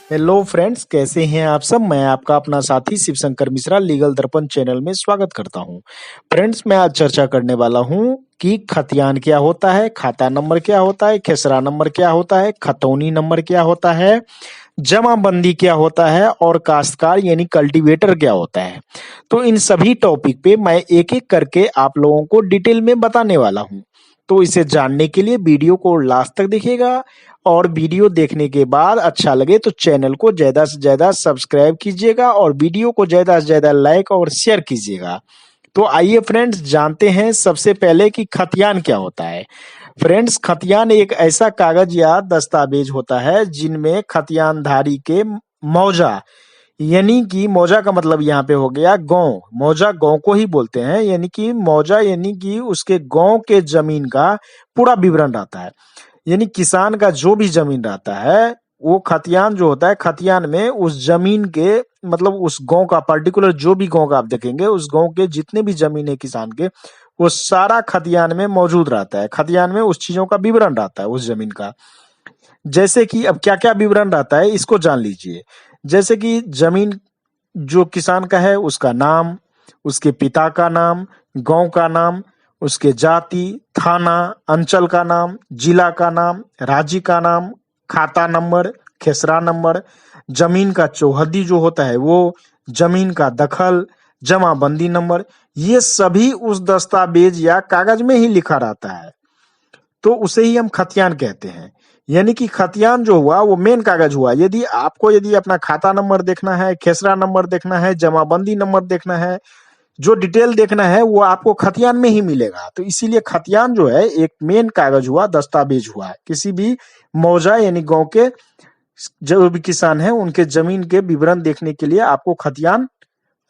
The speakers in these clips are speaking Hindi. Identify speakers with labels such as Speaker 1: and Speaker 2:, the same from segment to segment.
Speaker 1: हेलो फ्रेंड्स, कैसे हैं आप सब। मैं आपका अपना साथी शिव शंकर मिश्रा लीगल दर्पण चैनल में स्वागत करता हूं। फ्रेंड्स, मैं आज चर्चा करने वाला हूं कि खतियान क्या होता है, खाता नंबर क्या होता है, खेसरा नंबर क्या होता है, खतौनी नंबर क्या होता है, जमाबंदी क्या होता है और काश्तकार यानी कल्टीवेटर क्या होता है। तो इन सभी टॉपिक पे मैं एक एक करके आप लोगों को डिटेल में बताने वाला हूं। तो इसे जानने के लिए वीडियो को लास्ट तक देखिएगा और वीडियो देखने के बाद अच्छा लगे तो चैनल को ज्यादा से ज्यादा सब्सक्राइब कीजिएगा और वीडियो को ज्यादा से ज्यादा लाइक और शेयर कीजिएगा। तो आइए फ्रेंड्स, जानते हैं सबसे पहले कि खतियान क्या होता है। फ्रेंड्स, खतियान एक ऐसा कागज या दस्तावेज होता है जिनमें खतियानधारी के मौजा यानी कि मौजा का मतलब यहाँ पे हो गया गांव। मौजा गांव को ही बोलते हैं, यानी कि मौजा यानी कि उसके गांव के जमीन का पूरा विवरण रहता है। यानी किसान का जो भी जमीन रहता है वो खतियान जो होता है, खतियान में उस जमीन के मतलब उस गांव का पर्टिकुलर जो भी गांव का आप देखेंगे उस गांव के जितने भी जमीन है किसान के, वो सारा खतियान में मौजूद रहता है। खतियान में उस चीजों का विवरण रहता है उस जमीन का। जैसे कि अब क्या क्या विवरण रहता है इसको जान लीजिए। जैसे कि जमीन जो किसान का है उसका नाम, उसके पिता का नाम, गांव का नाम, उसके जाति, थाना, अंचल का नाम, जिला का नाम, राज्य का नाम, खाता नंबर, खेसरा नंबर, जमीन का चौहद्दी जो होता है वो, जमीन का दखल, जमाबंदी नंबर, ये सभी उस दस्तावेज या कागज में ही लिखा रहता है। तो उसे ही हम खतियान कहते हैं। यानी कि खतियान जो हुआ वो मेन कागज हुआ। यदि अपना खाता नंबर देखना है, खेसरा नंबर देखना है, जमाबंदी नंबर देखना है, जो डिटेल देखना है वो आपको खतियान में ही मिलेगा। तो इसीलिए खतियान जो है एक मेन कागज हुआ, दस्तावेज हुआ। किसी भी मौजा यानी गांव के जो भी किसान है उनके जमीन के विवरण देखने के लिए आपको खतियान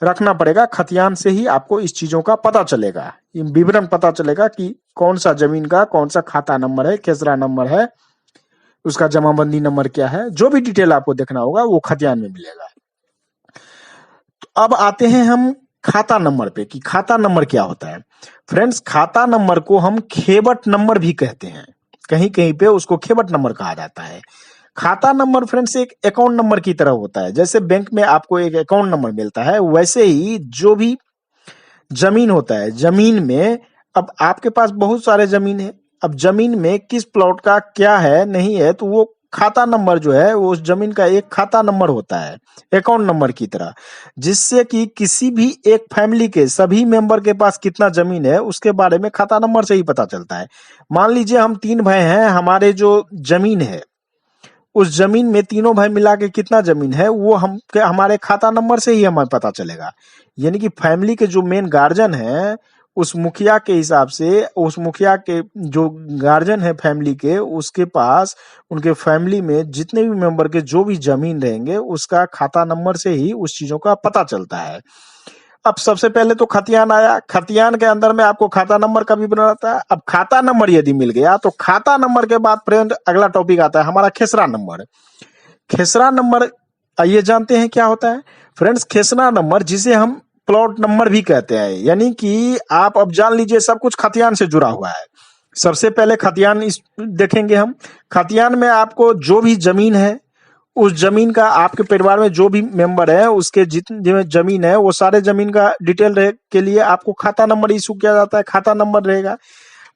Speaker 1: रखना पड़ेगा। खतियान से ही आपको इस चीजों का पता चलेगा, विवरण पता चलेगा कि कौन सा जमीन का कौन सा खाता नंबर है, खेसरा नंबर है, उसका जमाबंदी नंबर क्या है, जो भी डिटेल आपको देखना होगा वो खतियान में मिलेगा। तो अब आते हैं हम खाता नंबर पे कि खाता नंबर क्या होता है। फ्रेंड्स, खाता नंबर को हम खेबट नंबर भी कहते हैं। कहीं कहीं पे उसको खेबट नंबर कहा जाता है। खाता नंबर फ्रेंड्स एक अकाउंट नंबर की तरह होता है। जैसे बैंक में आपको एक अकाउंट नंबर मिलता है, वैसे ही जो भी जमीन होता है, जमीन में अब आपके पास बहुत सारे जमीन है। अब जमीन में किस प्लॉट का क्या है नहीं है, तो वो खाता नंबर जो है वो उस जमीन का एक खाता नंबर होता है, अकाउंट नंबर की तरह। जिससे कि किसी भी एक फैमिली के सभी मेंबर के पास कितना जमीन है उसके बारे में खाता नंबर से ही पता चलता है। मान लीजिए हम 3 भाई हैं, हमारे जो जमीन है उस जमीन में तीनों भाई मिला के कितना जमीन है वो हमारे खाता नंबर से ही हमें पता चलेगा। यानी कि फैमिली के जो मेन गार्जियन है उस मुखिया के हिसाब से, उस मुखिया के जो गार्जियन है फैमिली के, उसके पास उनके फैमिली में जितने भी मेंबर के जो भी जमीन रहेंगे उसका खाता नंबर से ही उस चीजों का पता चलता है। अब सबसे पहले तो खतियान आया। खतियान के अंदर में आपको खाता नंबर का विवरण आता है। अब खाता नंबर यदि मिल गया तो खाता नंबर के बाद फ्रेंड अगला टॉपिक आता है हमारा खेसरा नंबर। खेसरा नंबर आइए जानते हैं क्या होता है। फ्रेंड्स, खेसरा नंबर जिसे हम प्लॉट नंबर भी कहते हैं, यानी कि आप अब जान लीजिए सब कुछ खतियान से जुड़ा हुआ है। सबसे पहले खतियान इस देखेंगे हम। खतियान में आपको जो भी जमीन है उस जमीन का, आपके परिवार में जो भी मेंबर है उसके जितनी जमीन है वो सारे जमीन का डिटेल रहे के लिए आपको खाता नंबर इशू किया जाता है, खाता नंबर रहेगा।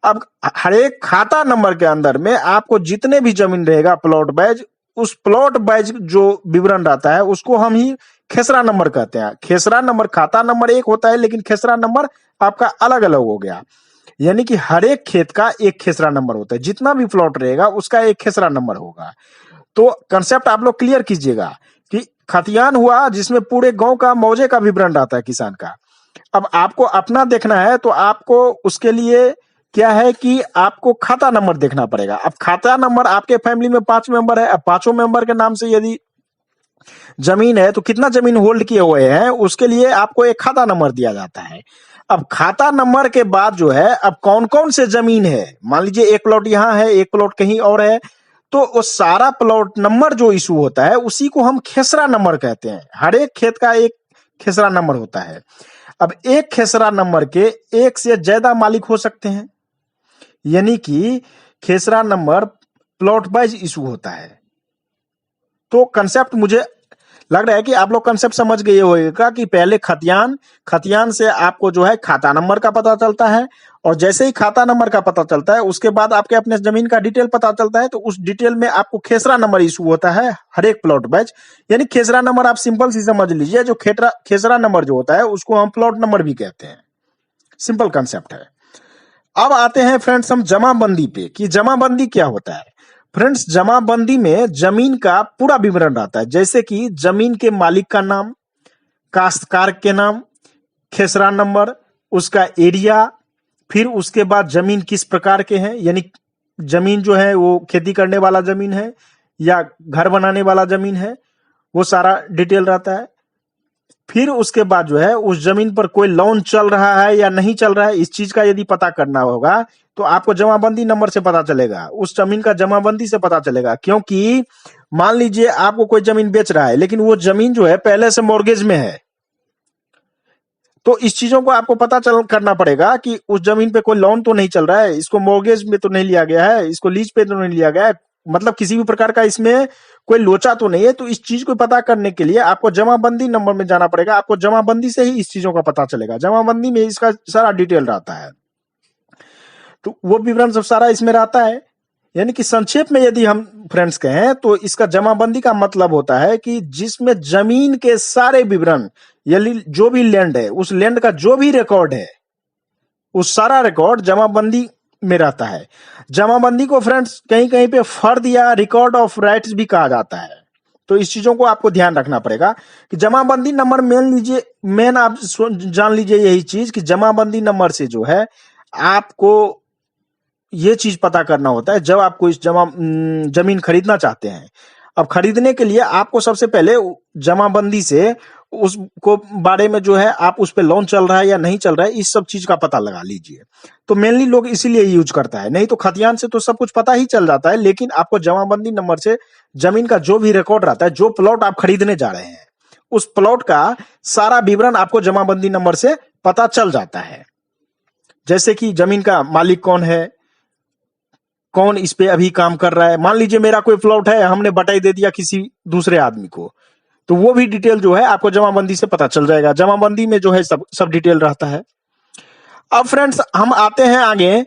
Speaker 1: अब हर एक खाता नंबर के अंदर में आपको जितने भी जमीन रहेगा प्लॉट वाइज, उस प्लॉट वाइज जो विवरण रहता है उसको हम ही खेसरा नंबर कहते हैं। खेसरा नंबर, खाता नंबर एक होता है लेकिन खेसरा नंबर आपका अलग अलग हो गया। यानी कि हर एक खेत का एक खेसरा नंबर होता है, जितना भी प्लॉट रहेगा उसका एक खेसरा नंबर होगा। तो कंसेप्ट आप लोग क्लियर कीजिएगा कि खतियान हुआ जिसमें पूरे गांव का मौजे का विवरण रहता है किसान का। अब आपको अपना देखना है तो आपको उसके लिए क्या है कि आपको खाता नंबर देखना पड़ेगा। अब खाता नंबर, आपके फैमिली में 5 मेंबर है, अब पांचों मेंबर के नाम से यदि जमीन है तो कितना जमीन होल्ड किए हुए हैं उसके लिए आपको एक खाता नंबर दिया जाता है। अब खाता नंबर के बाद जो है अब कौन कौन से जमीन है, मान लीजिए एक प्लॉट यहाँ है, एक प्लॉट कहीं और है, तो वो सारा प्लॉट नंबर जो इशू होता है उसी को हम खेसरा नंबर कहते हैं। हर एक खेत का एक खेसरा नंबर होता है। अब एक खेसरा नंबर के एक से ज्यादा मालिक हो सकते हैं, यानी कि खेसरा नंबर प्लॉट वाइज इशू होता है। तो कंसेप्ट मुझे लग रहा है कि आप लोग कंसेप्ट समझ गए होगा कि पहले खतियान से आपको जो है खाता नंबर का पता चलता है, और जैसे ही खाता नंबर का पता चलता है उसके बाद आपके अपने जमीन का डिटेल पता चलता है, तो उस डिटेल में आपको खेसरा नंबर इशू होता है हर एक प्लॉट बैच। यानी खेसरा नंबर आप सिंपल सी समझ लीजिए, जो खेसरा नंबर जो होता है उसको हम प्लॉट नंबर भी कहते हैं। सिंपल कंसेप्ट है। अब आते हैं फ्रेंड्स हम जमाबंदी पे, कि जमाबंदी क्या होता है। फ्रेंड्स, जमाबंदी में जमीन का पूरा विवरण रहता है, जैसे कि जमीन के मालिक का नाम, काश्तकार के नाम, खेसरा नंबर, उसका एरिया, फिर उसके बाद जमीन किस प्रकार के हैं, यानी जमीन जो है वो खेती करने वाला जमीन है या घर बनाने वाला जमीन है, वो सारा डिटेल रहता है। फिर उसके बाद जो है उस जमीन पर कोई लोन चल रहा है या नहीं चल रहा है, इस चीज का यदि पता करना होगा तो आपको जमाबंदी नंबर से पता चलेगा, उस जमीन का जमाबंदी से पता चलेगा। क्योंकि मान लीजिए आपको कोई जमीन बेच रहा है, लेकिन वो जमीन जो है पहले से मॉर्गेज में है, तो इस चीजों को आपको पता करना पड़ेगा कि उस जमीन पे कोई लोन तो नहीं चल रहा है, इसको मॉर्गेज में तो नहीं लिया गया है, इसको लीज पे तो नहीं लिया गया है, मतलब किसी भी प्रकार का इसमें कोई लोचा तो नहीं है। तो इस चीज को पता करने के लिए आपको जमाबंदी नंबर में जाना पड़ेगा। आपको जमाबंदी से ही इस चीजों का पता चलेगा, जमाबंदी में इसका सारा डिटेल रहता है, तो वो विवरण सब सारा इसमें रहता है। यानी कि संक्षेप में यदि हम फ्रेंड्स कहें तो इसका जमाबंदी का मतलब होता है कि जिसमें जमीन के सारे विवरण, यानी जो भी लैंड है उस लैंड का जो भी रिकॉर्ड है उस सारा रिकॉर्ड जमाबंदी में रहता है। जमाबंदी को फ्रेंड्स कहीं कहीं पे फर्द या रिकॉर्ड ऑफ राइट्स भी कहा जाता है। तो इस चीजों को आपको ध्यान रखना पड़ेगा कि जमाबंदी नंबर मेन आप जान लीजिए यही चीज कि जमाबंदी नंबर से जो है आपको ये चीज पता करना होता है जब आप कोई जमीन खरीदना चाहते हैं। अब खरीदने के लिए आपको सबसे पहले जमाबंदी से उसको बारे में जो है आप उस पे लोन चल रहा है या नहीं चल रहा है, इस सब चीज का पता लगा लीजिए। तो मेनली लोग इसीलिए यूज करता है, नहीं तो खतियान से तो सब कुछ पता ही चल जाता है, लेकिन आपको जमाबंदी नंबर से जमीन का जो भी रिकॉर्ड रहता है, जो प्लॉट आप खरीदने जा रहे हैं उस प्लॉट का सारा विवरण आपको जमाबंदी नंबर से पता चल जाता है। जैसे कि जमीन का मालिक कौन है, कौन इस पे अभी काम कर रहा है। मान लीजिए मेरा कोई प्लॉट है, हमने बटाई दे दिया किसी दूसरे आदमी को, तो वो भी डिटेल जो है आपको जमाबंदी से पता चल जाएगा। जमाबंदी में जो है सब डिटेल रहता है। अब फ्रेंड्स हम आते हैं आगे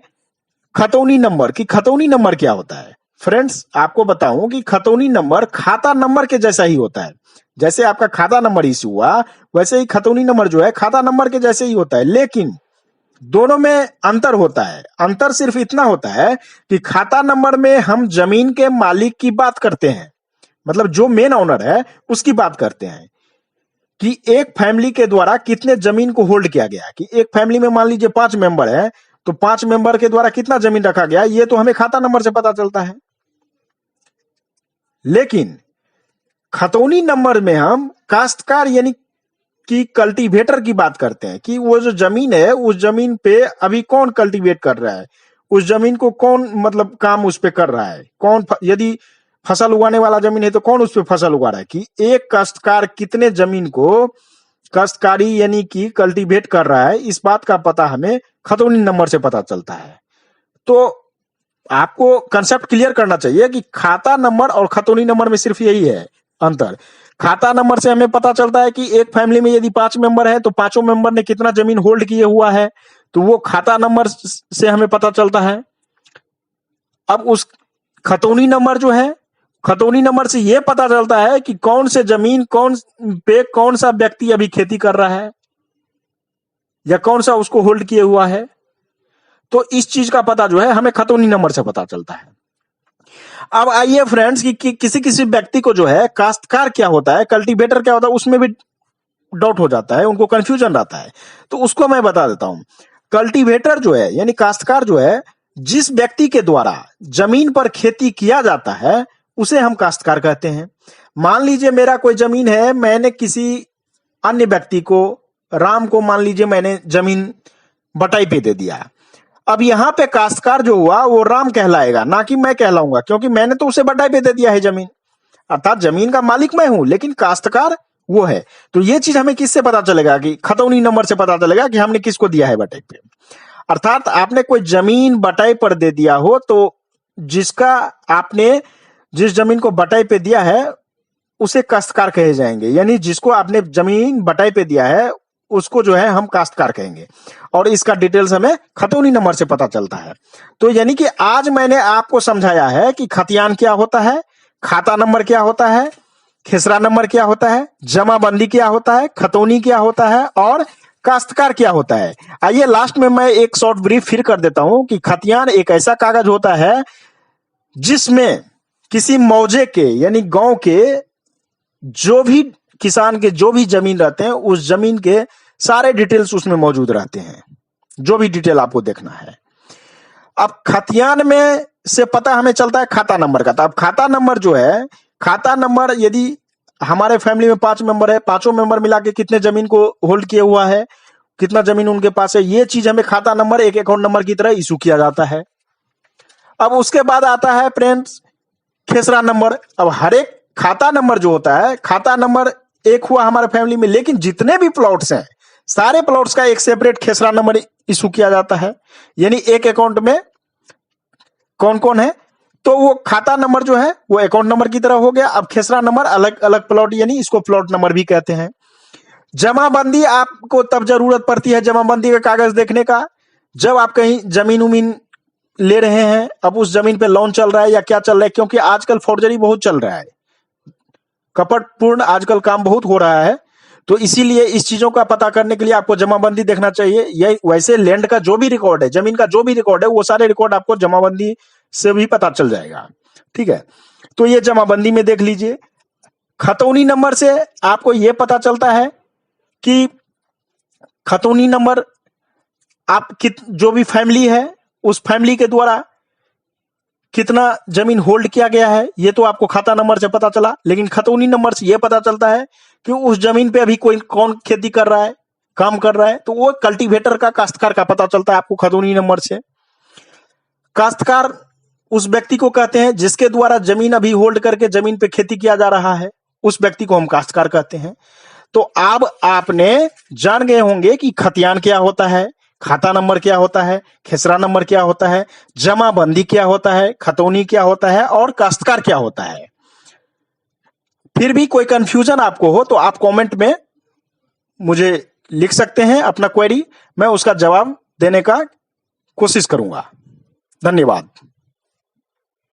Speaker 1: खतौनी नंबर, कि खतौनी नंबर क्या होता है। फ्रेंड्स आपको बताऊं कि खतौनी नंबर खाता नंबर के जैसा ही होता है। जैसे आपका खाता नंबर इश्यू हुआ वैसे ही खतौनी नंबर जो है खाता नंबर के जैसे ही होता है, लेकिन दोनों में अंतर होता है। अंतर सिर्फ इतना होता है कि खाता नंबर में हम जमीन के मालिक की बात करते हैं, मतलब जो मेन ओनर है उसकी बात करते हैं कि एक फैमिली के द्वारा कितने जमीन को होल्ड किया गया, कि एक फैमिली में मान लीजिए 5 मेंबर है तो 5 मेंबर के द्वारा कितना जमीन रखा गया, ये तो हमें खाता नंबर से पता चलता है। लेकिन खतौनी नंबर में हम काश्तकार यानी कि कल्टीवेटर की बात करते हैं, कि वो जो जमीन है उस जमीन पे अभी कौन कल्टीवेट कर रहा है, उस जमीन को कौन मतलब काम उस पे कर रहा है, कौन यदि फसल उगाने वाला जमीन है तो कौन उस पे फसल उगा रहा है, कि एक काश्तकार कितने जमीन को काश्तकारी यानी कि कल्टीवेट कर रहा है, इस बात का पता हमें खतौनी नंबर से पता चलता है। तो आपको कंसेप्ट क्लियर करना चाहिए कि खाता नंबर और खतौनी नंबर में सिर्फ यही है अंतर। खाता नंबर से हमें पता चलता है कि एक फैमिली में यदि 5 मेंबर है तो पांचों मेंबर ने कितना जमीन होल्ड किए हुआ है, तो वो खाता नंबर से हमें पता चलता है। अब उस खतौनी नंबर जो है, खतौनी नंबर से यह पता चलता है कि कौन से जमीन कौन सा व्यक्ति अभी खेती कर रहा है या कौन सा उसको होल्ड किए हुआ है। तो इस चीज का पता जो है हमें खतौनी नंबर से पता चलता है। अब आइए फ्रेंड्स कि किसी किसी व्यक्ति को जो है काश्तकार क्या होता है, कल्टीवेटर क्या होता है, उसमें भी डाउट हो जाता है, उनको कंफ्यूजन रहता है, तो उसको मैं बता देता हूं। कल्टीवेटर जो है यानी काश्तकार जो है, जिस व्यक्ति के द्वारा जमीन पर खेती किया जाता है उसे हम काश्तकार कहते हैं। मान लीजिए मेरा कोई जमीन है, मैंने किसी अन्य व्यक्ति को, राम को मान लीजिए मैंने जमीन बटाई पे दे दिया। अब यहां पे काश्तकार जो हुआ वो राम कहलाएगा, ना कि मैं कहलाऊंगा, क्योंकि मैंने तो उसे बटाई पे दे दिया है जमीन, अर्थात जमीन का मालिक मैं हूं लेकिन काश्तकार वो है। तो ये चीज हमें किससे पता चलेगा, कि खतौनी नंबर से पता चलेगा कि हमने किसको दिया है बटाई पे। अर्थात आपने कोई जमीन बटाई पर दे दिया हो तो जिसका आपने जिस जमीन को बटाई पे दिया है उसे काश्तकार कहे जाएंगे। यानी जिसको आपने जमीन बटाई पे दिया है उसको जो है हम काश्तकार कहेंगे, और इसका डिटेल्स हमें खतौनी नंबर से पता चलता है। तो यानी कि आज मैंने आपको समझाया है कि खतियान क्या होता है, खाता नंबर क्या होता है, खेसरा नंबर क्या होता है, जमाबंदी क्या होता है, खतौनी क्या होता है और काश्तकार क्या होता है। आइए लास्ट में मैं एक शॉर्ट ब्रीफ फिर कर देता हूं कि खतियान एक ऐसा कागज होता है जिसमें किसी मौजे के यानी गांव के जो भी किसान के जो भी जमीन रहते हैं उस जमीन के सारे डिटेल्स उसमें मौजूद रहते हैं, जो भी डिटेल आपको देखना है। अब खतियान में से पता हमें चलता है खाता नंबर का। तो अब खाता नंबर जो है, खाता नंबर यदि हमारे फैमिली में 5 मेंबर है, पांचों मेंबर मिला के कितने जमीन को होल्ड किए हुआ है, कितना जमीन उनके पास है, ये चीज हमें खाता नंबर एक अकाउंट नंबर की तरह इशू किया जाता है। अब उसके बाद आता है फ्रेंड्स खेसरा नंबर। अब हर एक खाता नंबर जो होता है, खाता नंबर एक हुआ हमारे फैमिली में, लेकिन जितने भी प्लॉट्स हैं सारे प्लॉट्स का एक सेपरेट खेसरा नंबर इशू किया जाता है। यानी एक अकाउंट में कौन कौन है, तो वो खाता नंबर जो है वो अकाउंट नंबर की तरह हो गया। अब खेसरा नंबर अलग अलग प्लॉट, यानी इसको प्लॉट नंबर भी कहते हैं। जमाबंदी आपको तब जरूरत पड़ती है जमाबंदी का कागज देखने का, जब आप कहीं जमीन उमीन ले रहे हैं, अब उस जमीन पे लोन चल रहा है या क्या चल रहा है, क्योंकि आजकल फौर्जरी बहुत चल रहा है, कपटपूर्ण आजकल काम बहुत हो रहा है। तो इसीलिए इस चीजों का पता करने के लिए आपको जमाबंदी देखना चाहिए। ये वैसे लैंड का जो भी रिकॉर्ड है, जमीन का जो भी रिकॉर्ड है, वो सारे रिकॉर्ड आपको जमाबंदी से भी पता चल जाएगा। ठीक है, तो ये जमाबंदी में देख लीजिए। खतौनी नंबर से आपको ये पता चलता है कि खतौनी नंबर आप जो भी फैमिली है उस फैमिली के द्वारा कितना जमीन होल्ड किया गया है, ये तो आपको खाता नंबर से पता चला। लेकिन खतौनी नंबर से यह पता चलता है कि उस जमीन पे अभी कोई कौन खेती कर रहा है, काम कर रहा है, तो वो कल्टीवेटर का, काश्तकार का पता चलता है आपको खतौनी नंबर से। काश्तकार उस व्यक्ति को कहते हैं जिसके द्वारा जमीन अभी होल्ड करके जमीन पे खेती किया जा रहा है, उस व्यक्ति को हम काश्तकार कहते हैं। तो अब आपने जान गए होंगे कि खतियान क्या होता है, खाता नंबर क्या होता है, खेसरा नंबर क्या होता है, जमाबंदी क्या होता है, खतौनी क्या होता है और काश्तकार क्या होता है। फिर भी कोई कंफ्यूजन आपको हो तो आप कमेंट में मुझे लिख सकते हैं अपना क्वेरी, मैं उसका जवाब देने का कोशिश करूंगा। धन्यवाद।